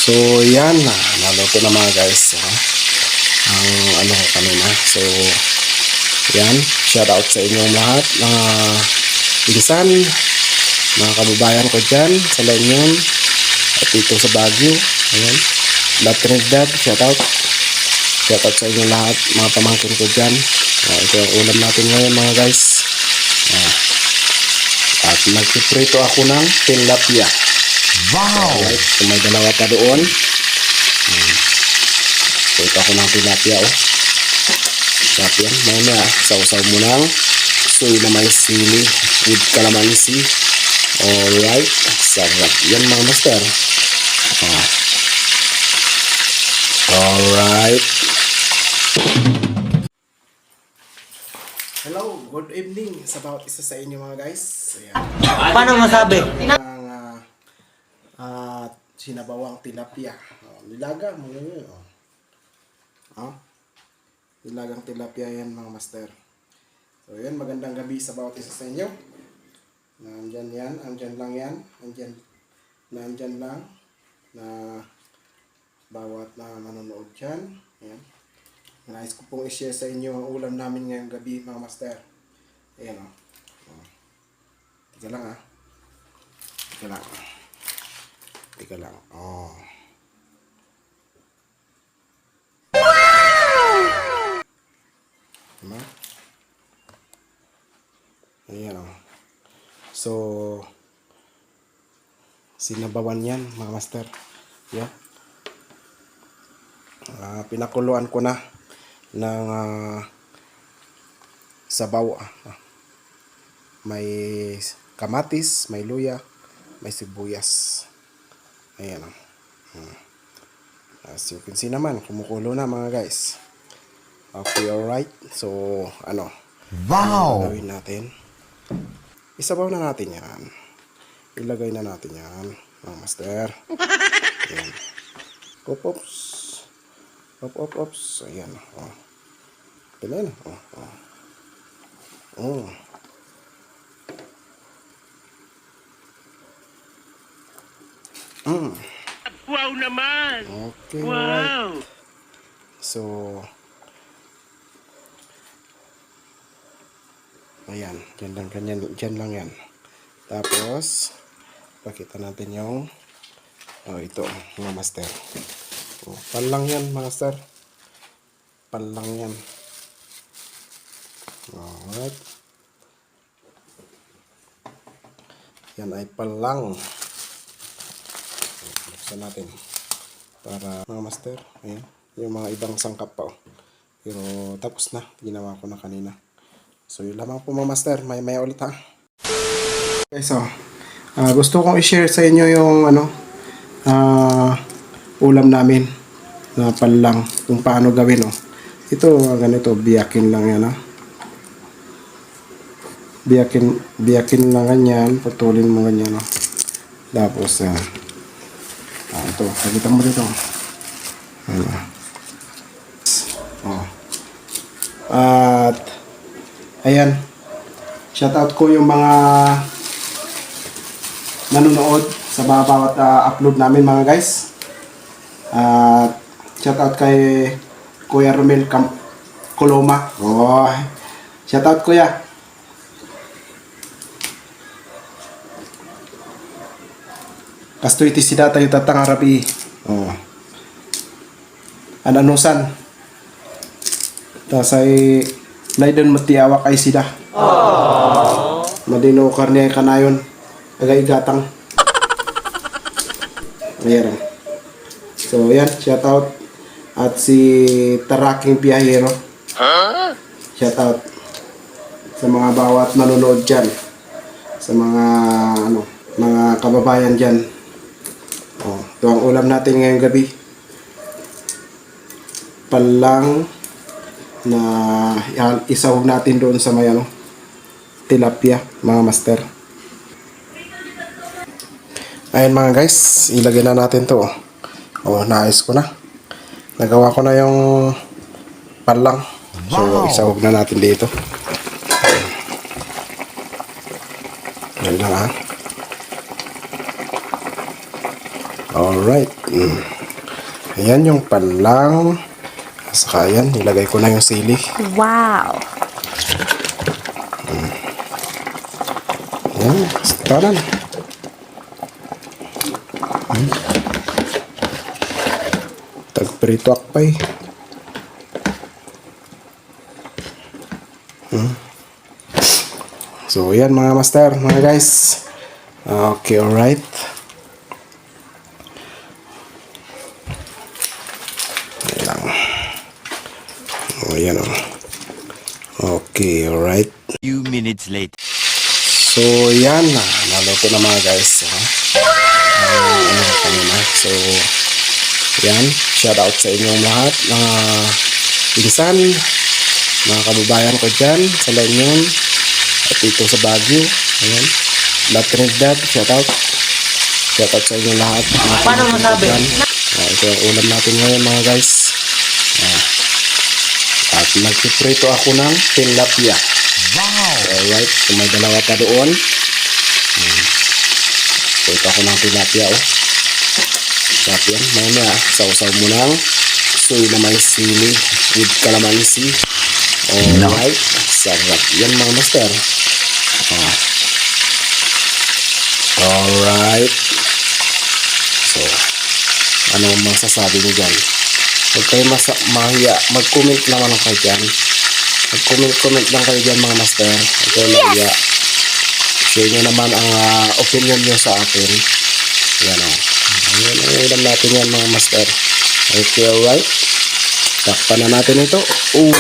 So, yan na. Naluto na mga guys. Ang ano ko kanina. So, yan. Shout out sa inyong lahat. Mga pinsan, mga kababayan ko dyan sa La Union at dito sa Baguio. Ayan. La Trinidad, shout out. Shout out sa inyong lahat. Mga pamangkin ko dyan. Ito ang ulam natin ngayon mga guys. At nagpiprito ako ng tilapia. Wow! Alright, so may dalawa pa doon. Prito ako ng tilapia, oh. Sarap yan. Mamaya, sausaw mo ng soy na may sili with calamansi. Alright, sarap yan mga master. Alright. Hello, good evening sa bawat isa sa inyo mga guys. Ayan. Paano masabi? Sinabawang tilapia. Nilaga mo yun. Nilagang tilapia yan mga master. So yan, magandang gabi sa bawat isa sa inyo. Nandyan yan, andyan lang yan. Nandyan lang na bawat na manonood dyan. Ayan. Nais ko pong i-share sa inyo ang ulam namin ngayong gabi mga master. Ayan o. Tika lang ha. Tika lang. Tika lang. Oh. Diba? Ayan o. So, sinabawan yan mga master. Yeah. Pinakuluan ko na ng sabaw. May kamatis, may luya, may sibuyas. Ayan o. As you can see naman, kumukulo na mga guys. Okay, alright. So, ano? Wow! Gawin natin. Isabaw na natin yan. Ilagay na natin yan, mga master. Ayan. Ops. Ops. Ayan. Oh. Ayan. Oh. Wow naman! Okay, wow! Right. So, ayan. Dyan lang yan. Tapos, pakita natin yung ito, mga master. Pan lang yan, master. Pan lang yan. Alright. Yan ay pan lang. Buksan natin. Para mga master. Ayan. Yung mga ibang sangkap pa. Pero tapos na. Ginawa ko na kanina. So yun lamang po mga master. Maya ulit ha. Okay, so. Gusto kong i-share sa inyo yung ulam namin. Na pan lang. Kung paano gawin. Ito ganito. Biyakin lang yan ha. Biyakin lang ganyan. Putulin mo ganyan. Tapos ito, pakita mo dito. At ayan, shoutout ko yung mga nanonood sa bawat upload namin mga guys. Shoutout kay Kuya Romel Coloma. Shoutout kuya. Kasto iti sida tayo tatangarapi. Ananusan. Tasay naidon matiawak ay sida. Madino karne kanayon. Agay gatang. Ayan. So yan, shout out. At si Taraking Piyahero. Shout out sa mga bawat manonood dyan. Sa mga mga kababayan dyan. Ito ang ulam natin ngayong gabi. Palang na isawag natin doon sa may tilapia, mga master. Ayan mga guys, ilagay na natin to. Naayos ko na. Nagawa ko na yung palang. So isawag na natin dito. Yan lang ha. Alright. Ayan yung panlang. Saka ayan, nilagay ko na yung sili. Wow. Ayan, tanan. Tagprito akpay. So, ayan mga master, mga guys. Okay, alright. Ayan lang. Ayan o. Okay, alright. Few minutes later. So, yan na. Naluto na mga guys. Ano kanina. So, yan. Shout out sa inyong lahat. Mga pinsan, mga kababayan ko dyan sa La Union at dito sa Baguio. Ayan. La Trinidad, shout out. Shout out sa inyong lahat. Paano masabi? Ito ang ulam natin ngayon mga guys. At nagpiprito ako ng tilapia. Wow! Alright, so may dalawa pa doon. Prito ako ng tilapia oh. Sarap yan. Mamaya, sausaw mo ng soy na may sili with calamansi. Alright, sarap yan mga master. Alright. So, ano ang masasabi nyo dyan? Huwag kayo mahiya. Mag-comment naman kayo dyan. Mag-comment lang kayo dyan mga master. Huwag kayo mahiya. Share nyo naman ang opinion nyo sa akin. Yan o. Ayan ang ulam natin yan mga master. Okay, alright. Takpan na natin ito. Ooh.